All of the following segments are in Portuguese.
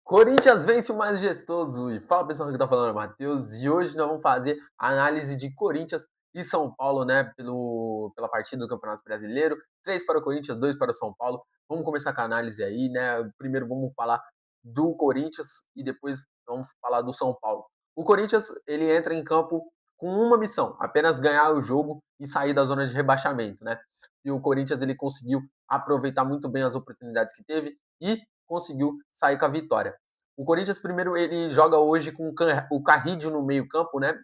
Corinthians vence o majestoso. E fala pessoal que tá falando, é Matheus. E hoje nós vamos fazer a análise de Corinthians e São Paulo, né? Pela partida do Campeonato Brasileiro. 3 para o Corinthians, 2 para o São Paulo. Vamos começar com a análise aí, né? Primeiro vamos falar do Corinthians e depois vamos falar do São Paulo. O Corinthians, ele entra em campo com uma missão, apenas ganhar o jogo e sair da zona de rebaixamento, né? E o Corinthians, ele conseguiu aproveitar muito bem as oportunidades que teve e conseguiu sair com a vitória. O Corinthians, primeiro, ele joga hoje com o Carrídio no meio-campo, né?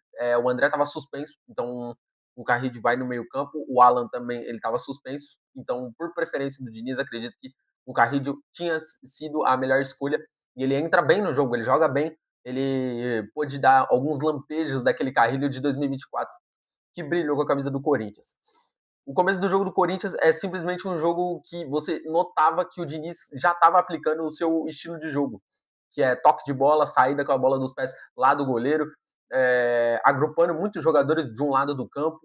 O André estava suspenso, então o Carrídio vai no meio-campo. O Alan também ele estava suspenso, então, por preferência do Diniz, acredito que o Carrídio tinha sido a melhor escolha. E ele entra bem no jogo, ele joga bem. Ele pôde dar alguns lampejos daquele Carrilho de 2024 que brilhou com a camisa do Corinthians. O começo do jogo do Corinthians é simplesmente um jogo que você notava que o Diniz já estava aplicando o seu estilo de jogo, que é toque de bola, saída com a bola dos pés lá do goleiro, agrupando muitos jogadores de um lado do campo,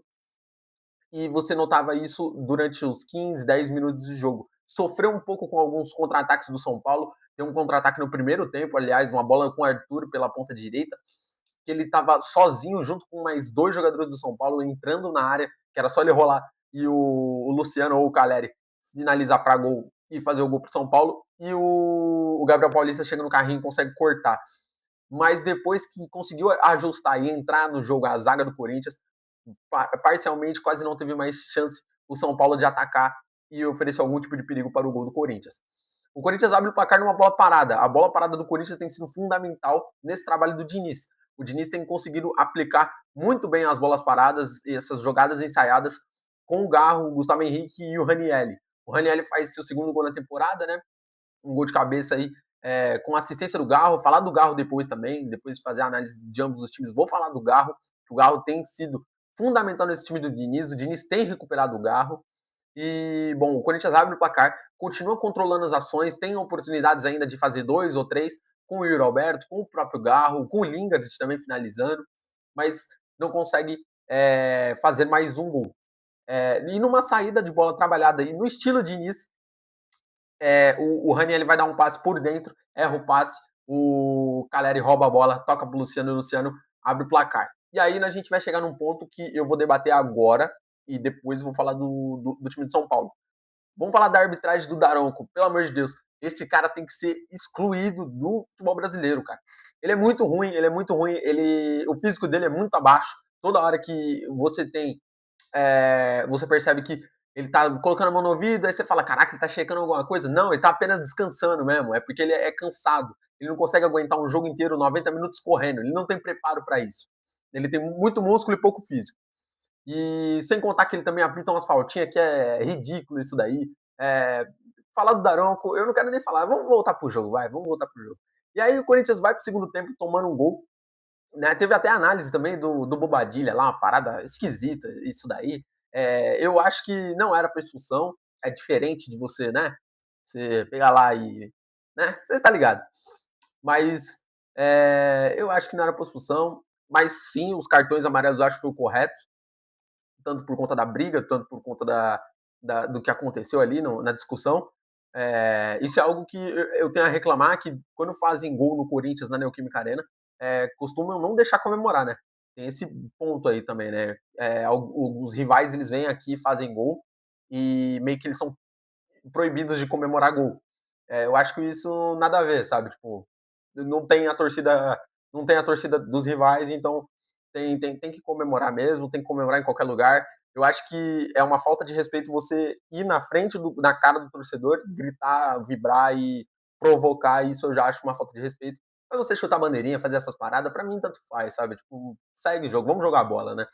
e você notava isso durante os 15, 10 minutos de jogo. Sofreu um pouco com alguns contra-ataques do São Paulo, tem um contra-ataque no primeiro tempo, aliás, uma bola com o Arthur pela ponta direita, que ele estava sozinho junto com mais 2 jogadores do São Paulo entrando na área, que era só ele rolar e o Luciano ou o Caleri finalizar para gol e fazer o gol para o São Paulo, e o Gabriel Paulista chega no carrinho e consegue cortar. Mas depois que conseguiu ajustar e entrar no jogo a zaga do Corinthians, parcialmente quase não teve mais chance o São Paulo de atacar e oferecer algum tipo de perigo para o gol do Corinthians. O Corinthians abre o placar numa bola parada. A bola parada do Corinthians tem sido fundamental nesse trabalho do Diniz. O Diniz tem conseguido aplicar muito bem as bolas paradas e essas jogadas ensaiadas com o Garro, o Gustavo Henrique e o Ranielli. O Ranielli faz seu segundo gol na temporada, né? Um gol de cabeça aí com assistência do Garro. Falar do Garro depois também, depois de fazer a análise de ambos os times, vou falar do Garro, que o Garro tem sido fundamental nesse time do Diniz. O Diniz tem recuperado o Garro. E, bom, o Corinthians abre o placar, continua controlando as ações, tem oportunidades ainda de fazer 2 ou 3 com o Yuri Alberto, com o próprio Garro, com o Lingard também finalizando, mas não consegue fazer mais um gol. E numa saída de bola trabalhada aí, no estilo Diniz, o Raniel vai dar um passe por dentro, erra o passe, o Caleri rouba a bola, toca pro Luciano e o Luciano abre o placar. E aí a gente vai chegar num ponto que eu vou debater agora e depois vou falar do time de São Paulo. Vamos falar da arbitragem do Daronco, pelo amor de Deus. Esse cara tem que ser excluído do futebol brasileiro, cara. Ele é muito ruim, o físico dele é muito abaixo. Toda hora que você tem você percebe que ele tá colocando a mão no ouvido, aí você fala, caraca, ele tá checando alguma coisa. Não, ele tá apenas descansando mesmo, é porque ele é cansado. Ele não consegue aguentar um jogo inteiro, 90 minutos correndo, ele não tem preparo para isso. Ele tem muito músculo e pouco físico. E sem contar que ele também apita umas faltinhas que é ridículo isso daí. Falar do Daronco, eu não quero nem falar, vamos voltar pro jogo, vamos voltar pro jogo. E aí o Corinthians vai pro segundo tempo tomando um gol, né? Teve até análise também do Bobadilha lá, uma parada esquisita, isso daí. Eu acho que não era para expulsão, é diferente de você, né? Você pegar lá e. Né? Você tá ligado. Mas eu acho que não era para expulsão, mas sim, os cartões amarelos eu acho que foi o correto, tanto por conta da briga, tanto por conta do que aconteceu ali na discussão. Isso é algo que eu tenho a reclamar, que quando fazem gol no Corinthians na Neoquímica Arena, costumam não deixar comemorar, né? Tem esse ponto aí também, né? Os rivais, eles vêm aqui, fazem gol, e meio que eles são proibidos de comemorar gol. Eu acho que isso nada a ver, sabe? Tipo, não tem a torcida, não tem a torcida dos rivais, então tem que comemorar mesmo, tem que comemorar em qualquer lugar. Eu acho que é uma falta de respeito você ir na frente na cara do torcedor, gritar, vibrar e provocar, isso eu já acho uma falta de respeito. Mas você chutar a bandeirinha, fazer essas paradas, pra mim tanto faz, sabe? Tipo, segue o jogo, vamos jogar a bola, né?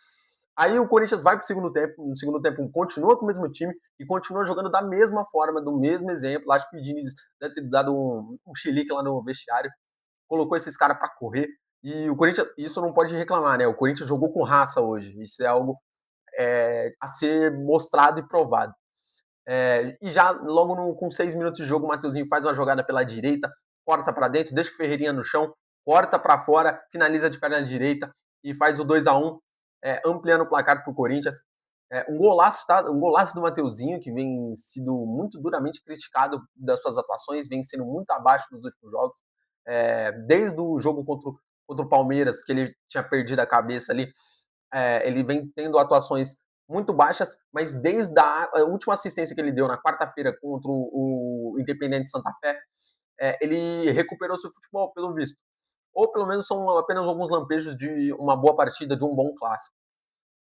Aí o Corinthians vai pro segundo tempo, no segundo tempo continua com o mesmo time e continua jogando da mesma forma, do mesmo exemplo. Acho que o Diniz deve ter dado um chilique lá no vestiário, colocou esses caras para correr. E o Corinthians, isso não pode reclamar, né? O Corinthians jogou com raça hoje. Isso é algo a ser mostrado e provado. E já logo com 6 minutos de jogo, o Mateuzinho faz uma jogada pela direita, corta para dentro, deixa o Ferreirinha no chão, corta para fora, finaliza de perna direita e faz o 2-1, ampliando o placar para o Corinthians. Um golaço do Mateuzinho, que vem sido muito duramente criticado das suas atuações, vem sendo muito abaixo nos últimos jogos. Desde o jogo contra o Palmeiras, que ele tinha perdido a cabeça ali, ele vem tendo atuações muito baixas, mas desde a última assistência que ele deu na quarta-feira contra o Independente Santa Fé, ele recuperou seu futebol, pelo visto. Ou pelo menos são apenas alguns lampejos de uma boa partida, de um bom clássico.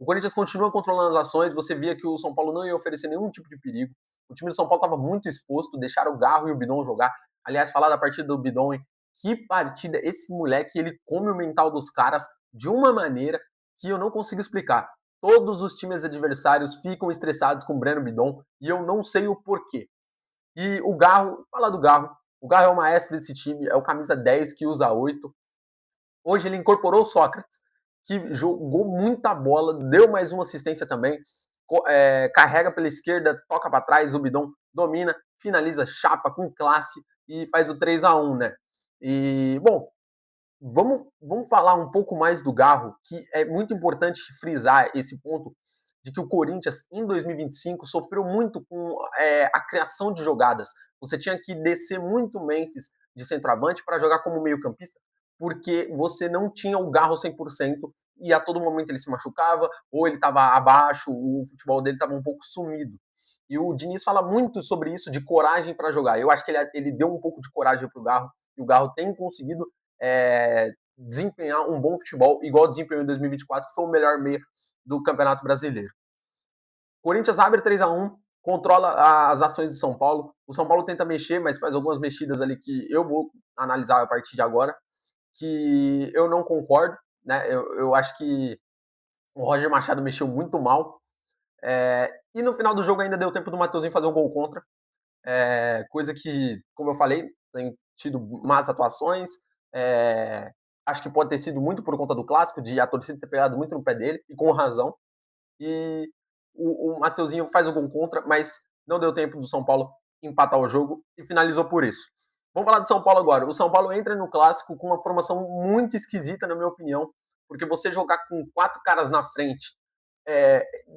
O Corinthians continua controlando as ações, você via que o São Paulo não ia oferecer nenhum tipo de perigo. O time do São Paulo estava muito exposto, deixaram o Garro e o Bidon jogar. Aliás, falar da partida do Bidon, hein? Que partida! Esse moleque, ele come o mental dos caras de uma maneira que eu não consigo explicar. Todos os times adversários ficam estressados com o Breno Bidon e eu não sei o porquê. E o Garro, falar do Garro, o Garro é o maestro desse time, é o camisa 10 que usa 8. Hoje ele incorporou o Sócrates, que jogou muita bola, deu mais uma assistência também, carrega pela esquerda, toca para trás, o Bidon domina, finaliza chapa com classe e faz o 3-1, né? E, bom, vamos falar um pouco mais do Garro, que é muito importante frisar esse ponto de que o Corinthians, em 2025, sofreu muito com a criação de jogadas. Você tinha que descer muito o Memphis de centroavante para jogar como meio-campista, porque você não tinha o Garro 100% e a todo momento ele se machucava, ou ele estava abaixo, o futebol dele estava um pouco sumido. E o Diniz fala muito sobre isso, de coragem para jogar. Eu acho que ele deu um pouco de coragem para o Garro, e o Garro tem conseguido desempenhar um bom futebol, igual desempenhou em 2024, que foi o melhor meio do Campeonato Brasileiro. Corinthians abre 3-1, controla as ações do São Paulo. O São Paulo tenta mexer, mas faz algumas mexidas ali que eu vou analisar a partir de agora, que eu não concordo, né? Eu acho que o Roger Machado mexeu muito mal. E no final do jogo ainda deu tempo do Mateuzinho fazer um gol contra. Coisa que, como eu falei, tem tido más atuações. Acho que pode ter sido muito por conta do clássico, de a torcida ter pegado muito no pé dele, e com razão. E o Mateuzinho faz o gol contra, mas não deu tempo do São Paulo empatar o jogo e finalizou por isso. Vamos falar do São Paulo agora. O São Paulo entra no clássico com uma formação muito esquisita, na minha opinião, porque você jogar com 4 caras na frente,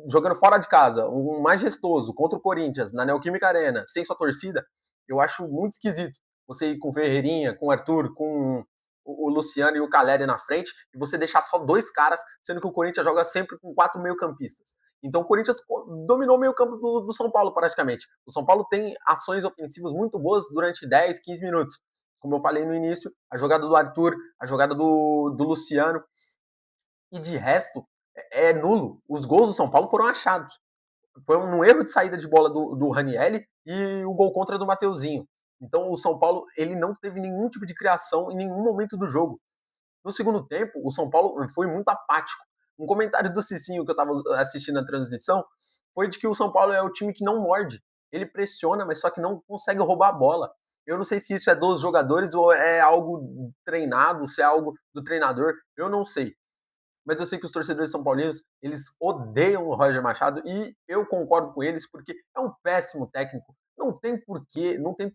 jogando fora de casa, um majestoso contra o Corinthians, na Neoquímica Arena, sem sua torcida, eu acho muito esquisito. Você ir com o Ferreirinha, com o Arthur, com o Luciano e o Caleri na frente, e você deixar só 2 caras, sendo que o Corinthians joga sempre com 4 meio-campistas. Então o Corinthians dominou o meio-campo do São Paulo, praticamente. O São Paulo tem ações ofensivas muito boas durante 10, 15 minutos. Como eu falei no início, a jogada do Arthur, a jogada do Luciano, e de resto, é nulo. Os gols do São Paulo foram achados. Foi um erro de saída de bola do Ranieri e o gol contra do Mateuzinho. Então o São Paulo ele não teve nenhum tipo de criação em nenhum momento do jogo. No segundo tempo, o São Paulo foi muito apático. Um comentário do Cicinho que eu estava assistindo a transmissão foi de que o São Paulo é o time que não morde. Ele pressiona, mas só que não consegue roubar a bola. Eu não sei se isso é dos jogadores ou é algo treinado, se é algo do treinador, eu não sei. Mas eu sei que os torcedores são paulinos, eles odeiam o Roger Machado e eu concordo com eles porque é um péssimo técnico. Não tem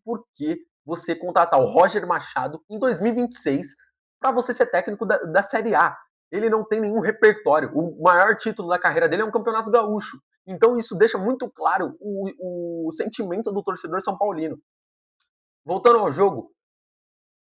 porquê você contratar o Roger Machado em 2026 para você ser técnico da Série A. Ele não tem nenhum repertório. O maior título da carreira dele é um campeonato gaúcho. Então isso deixa muito claro o sentimento do torcedor são paulino. Voltando ao jogo,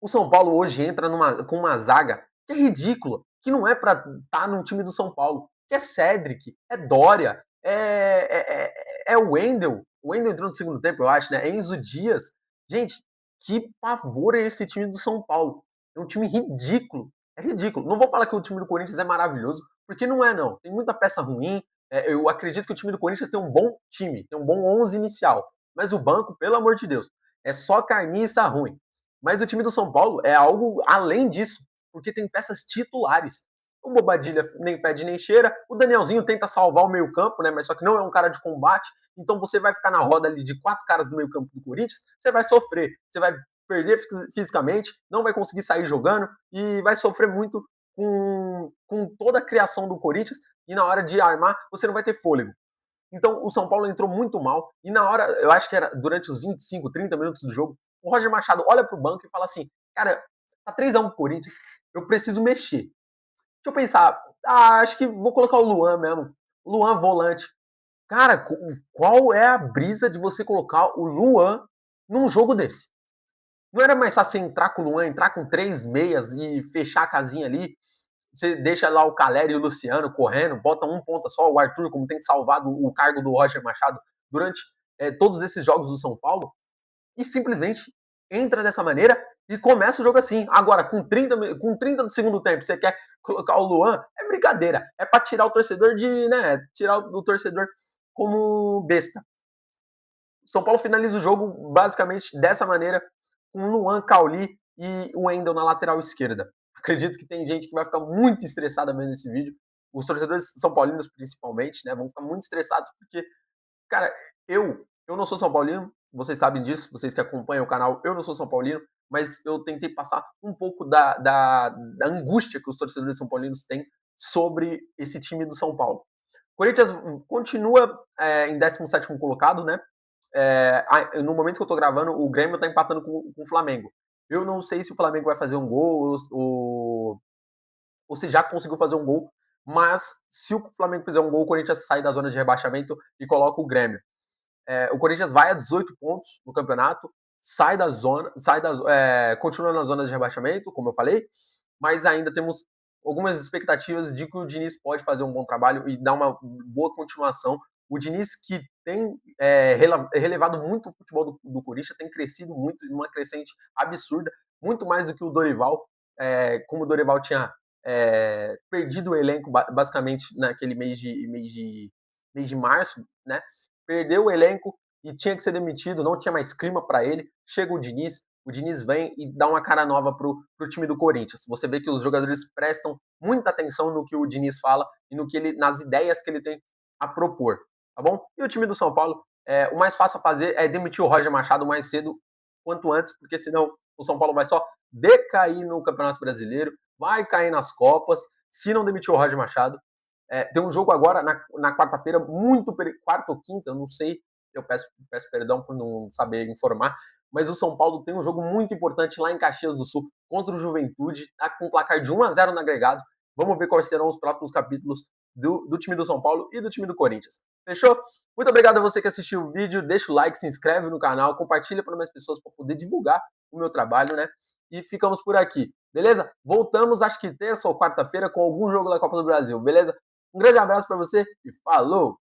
o São Paulo hoje entra com uma zaga que é ridícula, que não é para estar no time do São Paulo, que é Cedric, é Dória, é o Wendel. O Wendel entrou no segundo tempo, eu acho, né? É Enzo Dias. Gente, que pavor é esse time do São Paulo? É um time ridículo. É ridículo. Não vou falar que o time do Corinthians é maravilhoso, porque não é, não. Tem muita peça ruim. Eu acredito que o time do Corinthians tem um bom time, tem um bom 11 inicial. Mas o banco, pelo amor de Deus, é só carniça ruim. Mas o time do São Paulo é algo além disso, porque tem peças titulares. O Bobadilha nem fede nem cheira, o Danielzinho tenta salvar o meio-campo, né? Mas só que não é um cara de combate, então você vai ficar na roda ali de 4 caras do meio-campo do Corinthians, você vai sofrer, você vai perder fisicamente, não vai conseguir sair jogando e vai sofrer muito com toda a criação do Corinthians e na hora de armar você não vai ter fôlego. Então o São Paulo entrou muito mal e na hora, eu acho que era durante os 25, 30 minutos do jogo, o Roger Machado olha pro banco e fala assim, cara, tá 3-1 pro Corinthians, eu preciso mexer. Deixa eu pensar, acho que vou colocar o Luan mesmo. O Luan volante. Cara, qual é a brisa de você colocar o Luan num jogo desse? Não era mais fácil entrar com o Luan, entrar com 3 meias e fechar a casinha ali? Você deixa lá o Caleri e o Luciano correndo, bota um ponta só, o Arthur, como tem salvado o cargo do Roger Machado durante todos esses jogos do São Paulo, e simplesmente entra dessa maneira e começa o jogo assim. Agora, com 30 do segundo tempo, você quer colocar o Luan, é brincadeira. É pra tirar o torcedor tirar o torcedor como besta. São Paulo finaliza o jogo basicamente dessa maneira, com Luan, Cauli e o Wendel na lateral esquerda. Acredito que tem gente que vai ficar muito estressada vendo esse vídeo. Os torcedores são paulinos, principalmente, né? Vão ficar muito estressados porque, cara, eu não sou São Paulino, vocês sabem disso, vocês que acompanham o canal, eu não sou São Paulino, mas eu tentei passar um pouco da angústia que os torcedores são paulinos têm sobre esse time do São Paulo. Corinthians continua em 17º colocado, né? No momento que eu tô gravando, o Grêmio tá empatando com o Flamengo. Eu não sei se o Flamengo vai fazer um gol ou se já conseguiu fazer um gol, mas se o Flamengo fizer um gol, o Corinthians sai da zona de rebaixamento e coloca o Grêmio. O Corinthians vai a 18 pontos no campeonato, continua na zona de rebaixamento, como eu falei, mas ainda temos algumas expectativas de que o Diniz pode fazer um bom trabalho e dar uma boa continuação. O Diniz, que tem relevado muito o futebol do Corinthians, tem crescido muito, numa crescente absurda, muito mais do que o Dorival, como o Dorival tinha perdido o elenco basicamente naquele mês de março, né? Perdeu o elenco e tinha que ser demitido, não tinha mais clima para ele. Chega o Diniz vem e dá uma cara nova pro time do Corinthians. Você vê que os jogadores prestam muita atenção no que o Diniz fala e nas ideias que ele tem a propor, tá bom? E o time do São Paulo, o mais fácil a fazer é demitir o Roger Machado mais cedo, quanto antes, porque senão o São Paulo vai só decair no Campeonato Brasileiro, vai cair nas Copas, se não demitir o Roger Machado. Tem um jogo agora na quarta-feira, quarta ou quinta, eu não sei, eu peço perdão por não saber informar, mas o São Paulo tem um jogo muito importante lá em Caxias do Sul contra o Juventude, tá com um placar de 1-0 no agregado. Vamos ver quais serão os próximos capítulos do time do São Paulo e do time do Corinthians. Fechou? Muito obrigado a você que assistiu o vídeo, deixa o like, se inscreve no canal, compartilha para mais pessoas para poder divulgar o meu trabalho, né? E ficamos por aqui, beleza? Voltamos, acho que terça ou quarta-feira, com algum jogo da Copa do Brasil, beleza? Um grande abraço para você e falou!